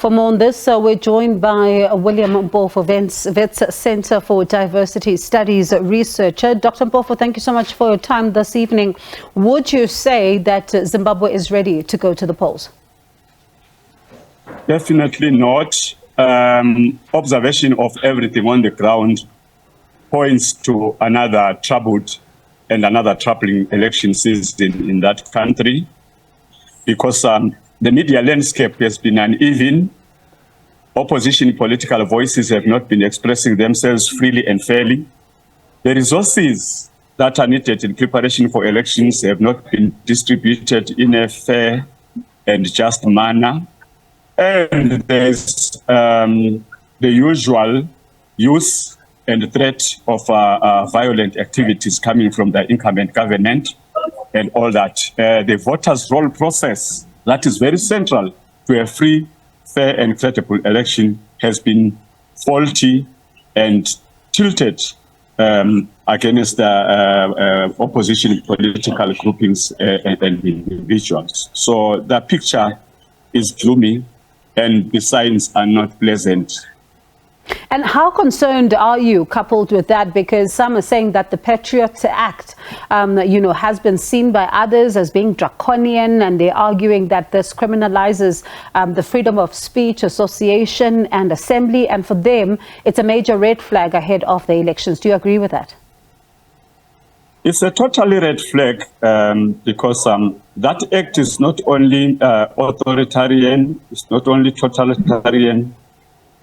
For more on this, we're joined by William Mpofu, Wits Centre for Diversity Studies researcher. Dr. Mpofu, thank you so much for your time this evening. Would you say that Zimbabwe is ready to go to the polls? Definitely not. Observation of everything on the ground points to another troubled and another troubling election season in that country, because the media landscape has been uneven. Opposition political voices have not been expressing themselves freely and fairly. The resources that are needed in preparation for elections have not been distributed in a fair and just manner. And there's the usual use and threat of violent activities coming from the incumbent government and all that. The voters' roll process, that is very central to a free, fair and credible election, has been faulty and tilted against the opposition political groupings and individuals. So the picture is gloomy and the signs are not pleasant. And how concerned are you, coupled with that? Because some are saying that the Patriots Act, has been seen by others as being draconian, and they're arguing that this criminalizes the freedom of speech, association and assembly. And for them, it's a major red flag ahead of the elections. Do you agree with that? It's a totally red flag because that act is not only authoritarian, it's not only totalitarian,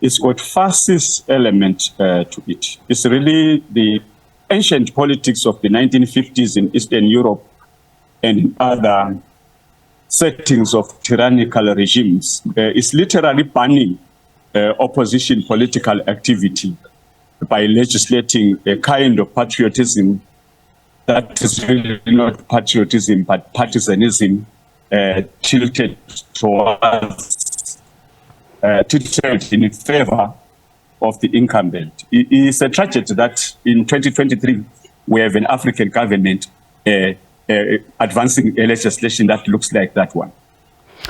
it's got fascist element to it. It's really the ancient politics of the 1950s in Eastern Europe and in other settings of tyrannical regimes. It's literally banning opposition political activity by legislating a kind of patriotism that is really not patriotism, but partisanism tilted towards, tilted in favor of the incumbent. It is a tragedy that in 2023, we have an African government advancing a legislation that looks like that one.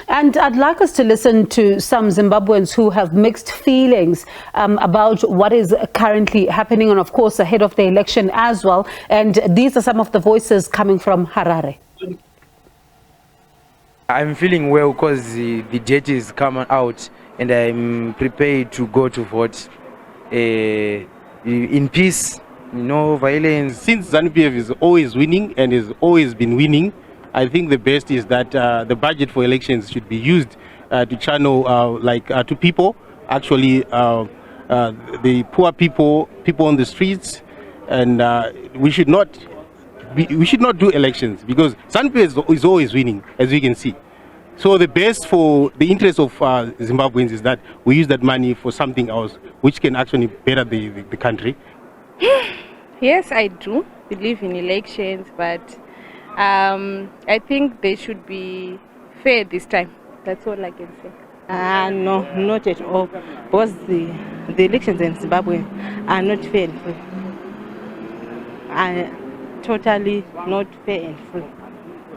And I'd like us to listen to some Zimbabweans who have mixed feelings about what is currently happening, and of course ahead of the election as well. And these are some of the voices coming from Harare. I'm feeling well because the date is coming out and I'm prepared to go to vote in peace, no violence. Since ZANU-PF is always winning and has always been winning, I think the best is that the budget for elections should be used to channel to people, actually the poor people on the streets, and we should not do elections because ZANU-PF is always winning, as we can see. So the best for the interest of Zimbabweans is that we use that money for something else, which can actually better the country. Yes, I do believe in elections, but I think they should be fair this time. That's all I can say. No, not at all. Because the elections in Zimbabwe are not fair and free. Totally not fair and free.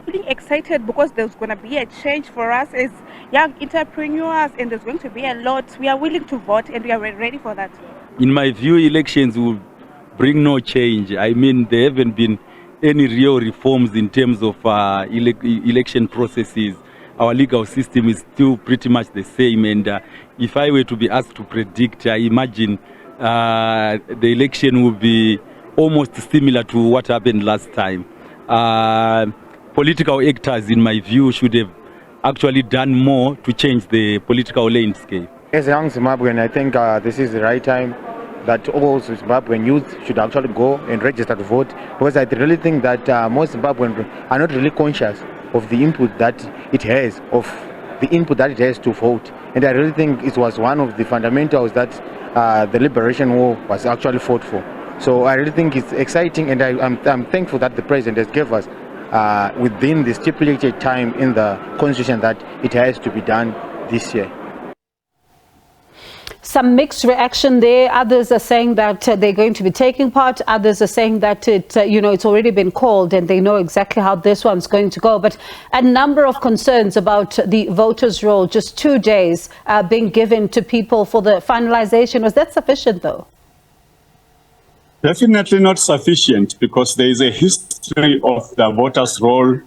Feeling excited because there's going to be a change for us as young entrepreneurs, and there's going to be a lot. We are willing to vote and we are ready for that. In my view, elections will bring no change. I mean, there haven't been any real reforms in terms of election processes. Our legal system is still pretty much the same, and if I were to be asked to predict, I imagine the election will be almost similar to what happened last time. Political actors, in my view, should have actually done more to change the political landscape. As a young Zimbabwean, I think this is the right time that all Zimbabwean youth should actually go and register to vote, because I really think that most Zimbabweans are not really conscious of the input that it has, to vote. And I really think it was one of the fundamentals that the liberation war was actually fought for. So I really think it's exciting, and I'm thankful that the president has given us within the stipulated time in the constitution that it has to be done this year. Some mixed reaction there. Others are saying that they're going to be taking part. Others are saying that it's already been called and they know exactly how this one's going to go. But a number of concerns about the voters' roll, just 2 days being given to people for the finalization. Was that sufficient, though? Definitely not sufficient, because there is a history of the voters' roll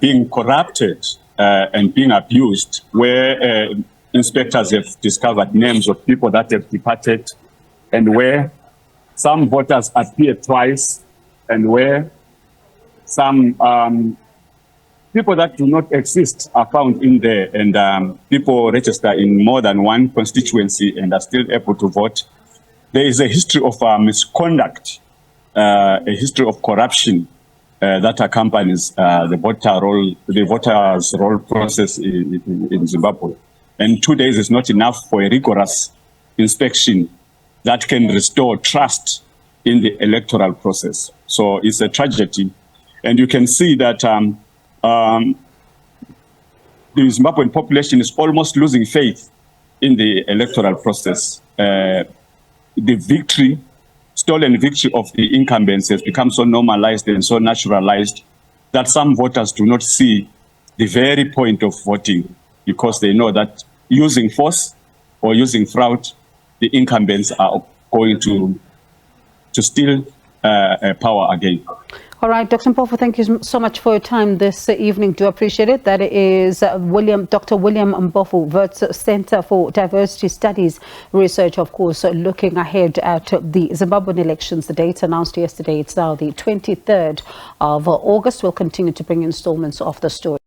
being corrupted and being abused, where inspectors have discovered names of people that have departed, and where some voters appear twice, and where some people that do not exist are found in there, and people register in more than one constituency and are still able to vote. There is a history of misconduct, a history of corruption that accompanies the voters' roll process in Zimbabwe. And 2 days is not enough for a rigorous inspection that can restore trust in the electoral process. So it's a tragedy. And you can see that the Zimbabwean population is almost losing faith in the electoral process. The stolen victory of the incumbents has become so normalized and so naturalized that some voters do not see the very point of voting, because they know that using force or using fraud, the incumbents are going to steal power again. All right, Dr. Mpofu, thank you so much for your time this evening. Do appreciate it. That is Dr. William Mpofu, Wits Centre for Diversity Studies Research, of course, looking ahead at the Zimbabwean elections. The date announced yesterday. It's now the 23rd of August. We'll continue to bring installments of the story.